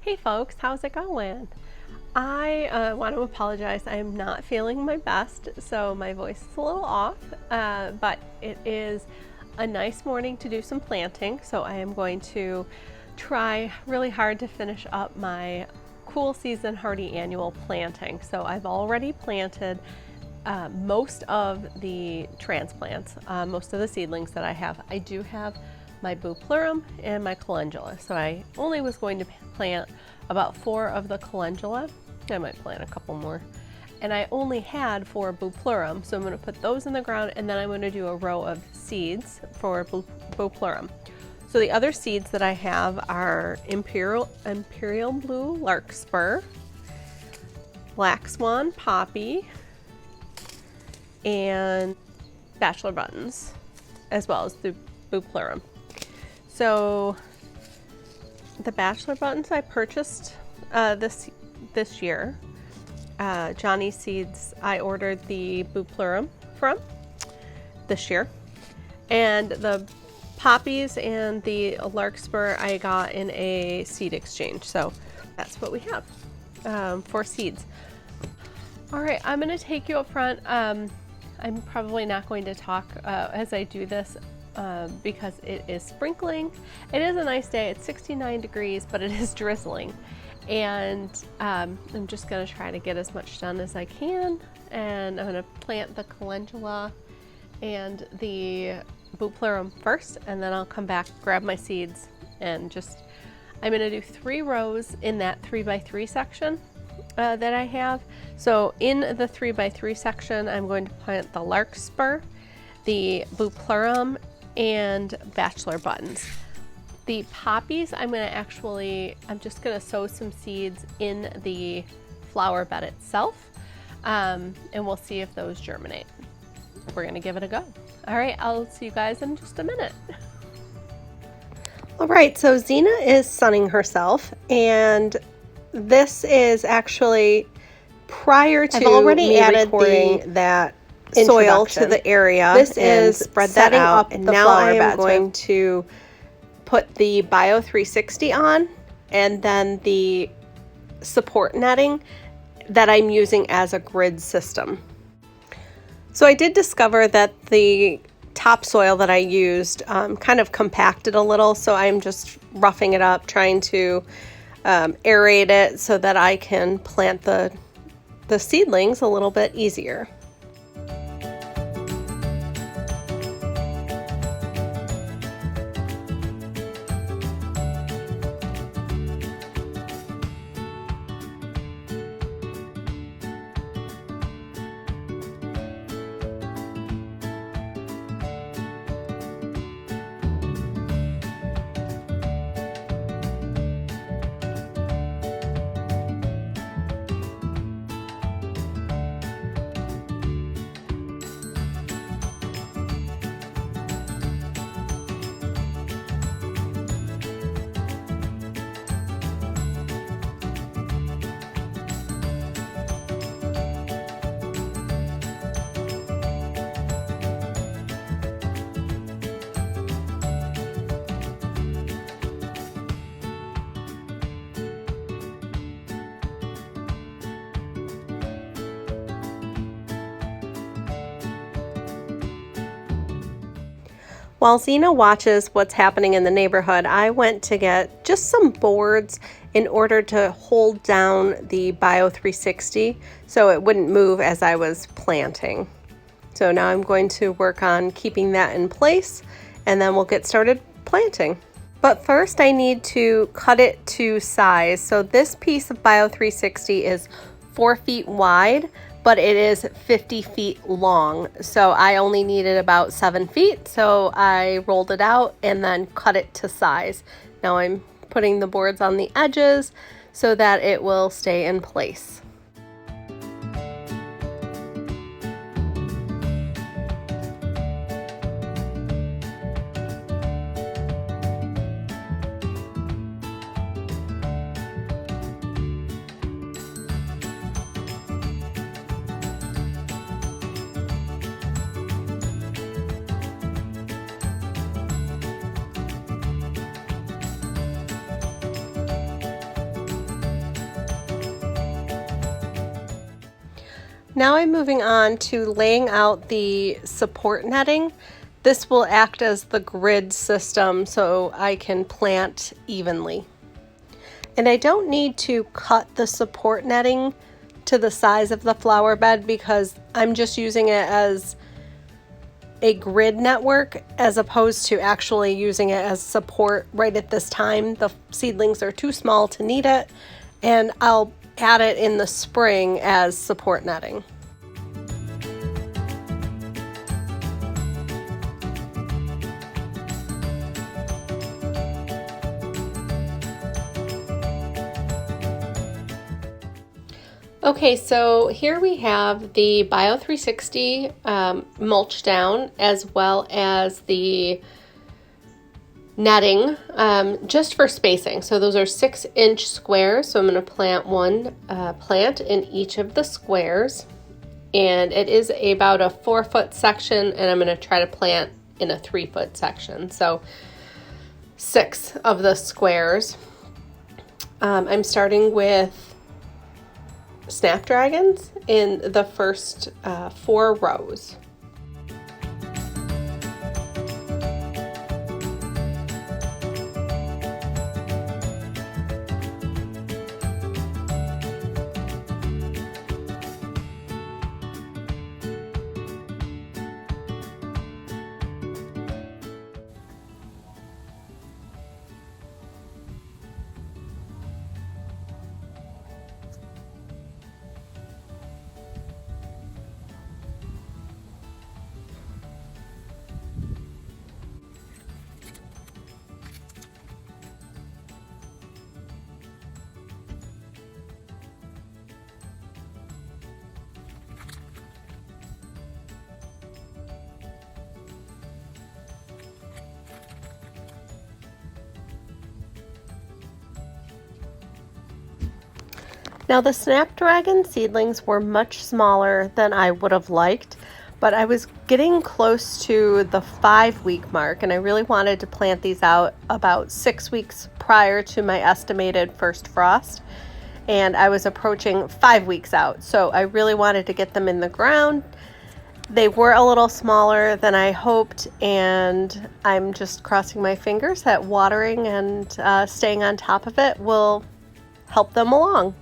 Hey folks, how's it going? I want to apologize. I am not feeling my best, so my voice is a little off, but it is a nice morning to do some planting, so I am going to try really hard to finish up my cool season hardy annual planting. So I've already planted most of the transplants, most of the seedlings that I have. I do have my buplurem and my calendula. So I only was going to plant about 4 of the calendula. I might plant a couple more. And I only had 4 buplurem, so I'm going to put those in the ground, and then I'm going to do a row of seeds for buplurem. So the other seeds that I have are imperial blue larkspur, black swan poppy, and bachelor buttons, as well as the buplurem. So the bachelor buttons I purchased this year. Johnny Seeds I ordered the buplurem from this year, and the poppies and the larkspur I got in a seed exchange. So that's what we have for seeds. All right, I'm going to take you up front. I'm probably not going to talk as I do this because it is sprinkling. It is a nice day. It's 69 degrees, but it is drizzling. And I'm just going to try to get as much done as I can. And I'm going to plant the calendula and the buplurem first, and then I'll come back, grab my seeds, and I'm going to do 3 rows in that 3x3 section that I have. So in the 3x3 section, I'm going to plant the larkspur, the buplurem, and bachelor buttons. The poppies, I'm just gonna sow some seeds in the flower bed itself, and we'll see if those germinate. We're gonna give it a go. All right, I'll see you guys in just a minute. All right, so Zena is sunning herself, and this is actually prior to I've already me added recording that soil to the area. This is spread that setting out, up and the now flower I am beds. going To put the Bio 360 on, and then the support netting that I'm using as a grid system. So I did discover that the topsoil that I used kind of compacted a little, so I'm just roughing it up, trying to aerate it so that I can plant the seedlings a little bit easier. While Zena watches what's happening in the neighborhood, I went to get just some boards in order to hold down the Bio 360 so it wouldn't move as I was planting. So now I'm going to work on keeping that in place, and then we'll get started planting. But first I need to cut it to size. So this piece of Bio 360 is 4 feet wide, but it is 50 feet long. So I only needed about 7 feet. So I rolled it out and then cut it to size. Now I'm putting the boards on the edges so that it will stay in place. Now I'm moving on to laying out the support netting. This will act as the grid system so I can plant evenly. And I don't need to cut the support netting to the size of the flower bed because I'm just using it as a grid network as opposed to actually using it as support right at this time. The seedlings are too small to need it, and I'll add it in the spring as support netting. Okay, so here we have the Bio 360 mulch down, as well as the netting just for spacing. So those are 6-inch squares. So I'm going to plant one plant in each of the squares. And it is about a 4-foot section, and I'm going to try to plant in a 3-foot section. So 6 of the squares. I'm starting with snapdragons in the first 4 rows. Now the snapdragon seedlings were much smaller than I would have liked, but I was getting close to the 5-week mark, and I really wanted to plant these out about 6 weeks prior to my estimated first frost, and I was approaching 5 weeks out, so I really wanted to get them in the ground. They were a little smaller than I hoped, and I'm just crossing my fingers that watering and staying on top of it will help them along.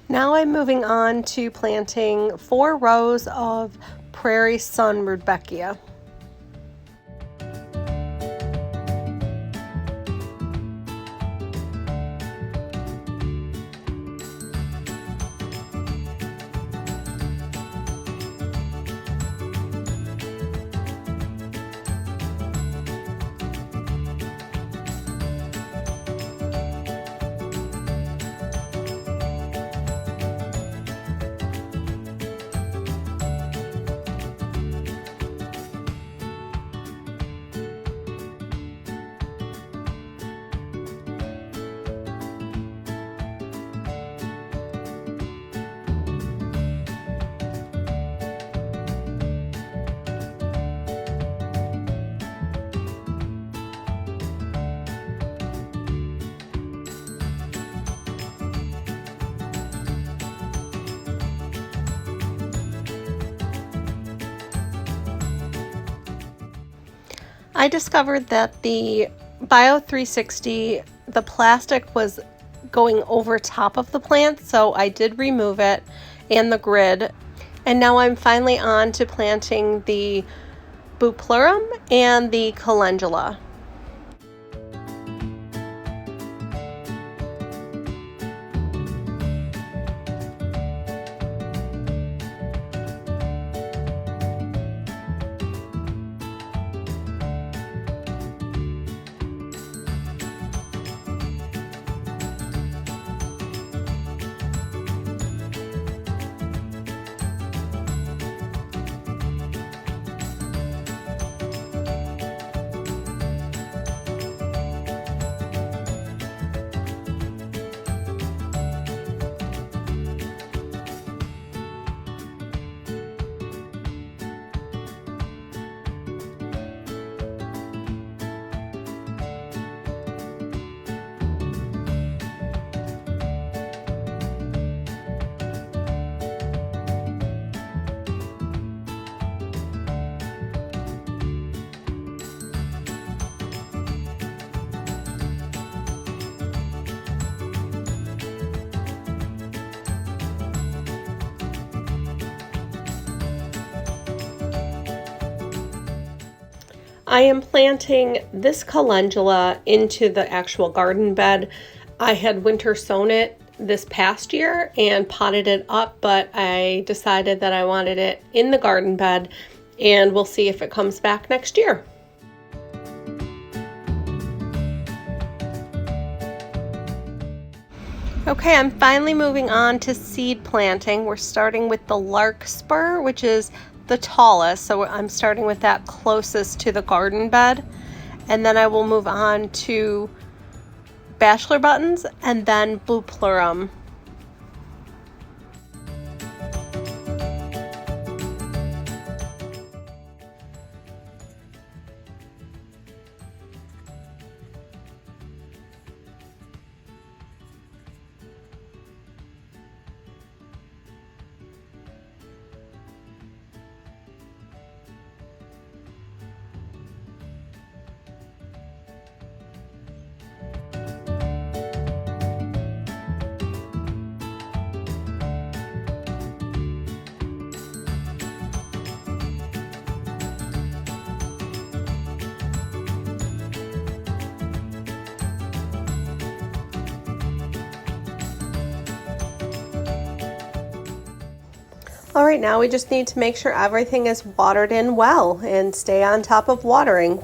Now I'm moving on to planting 4 rows of prairie sun rudbeckia. I discovered that the Bio 360, the plastic was going over top of the plant, so I did remove it and the grid. And now I'm finally on to planting the buplurem and the calendula. I am planting this calendula into the actual garden bed. I had winter sown it this past year and potted it up, but I decided that I wanted it in the garden bed, and we'll see if it comes back next year. Okay, I'm finally moving on to seed planting. We're starting with the larkspur, which is the tallest, so I'm starting with that closest to the garden bed, and then I will move on to bachelor buttons and then buplurem. All right, now we just need to make sure everything is watered in well and stay on top of watering.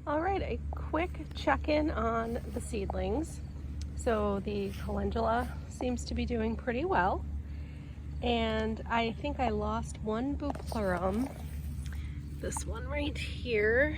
All right, a quick check-in on the seedlings. So the calendula seems to be doing pretty well. And I think I lost one buplurem. This one right here,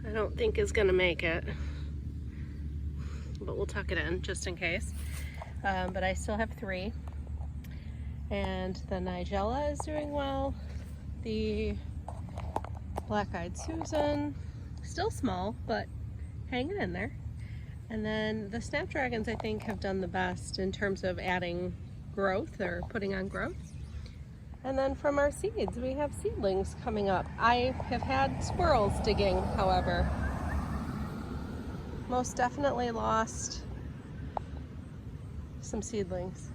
I don't think is gonna make it, but we'll tuck it in just in case. But I still have 3. And the nigella is doing well. The black-eyed Susan, still small, but hanging in there. And then the snapdragons, I think, have done the best in terms of adding growth or putting on growth. And then from our seeds, we have seedlings coming up. I have had squirrels digging, however. Most definitely lost some seedlings.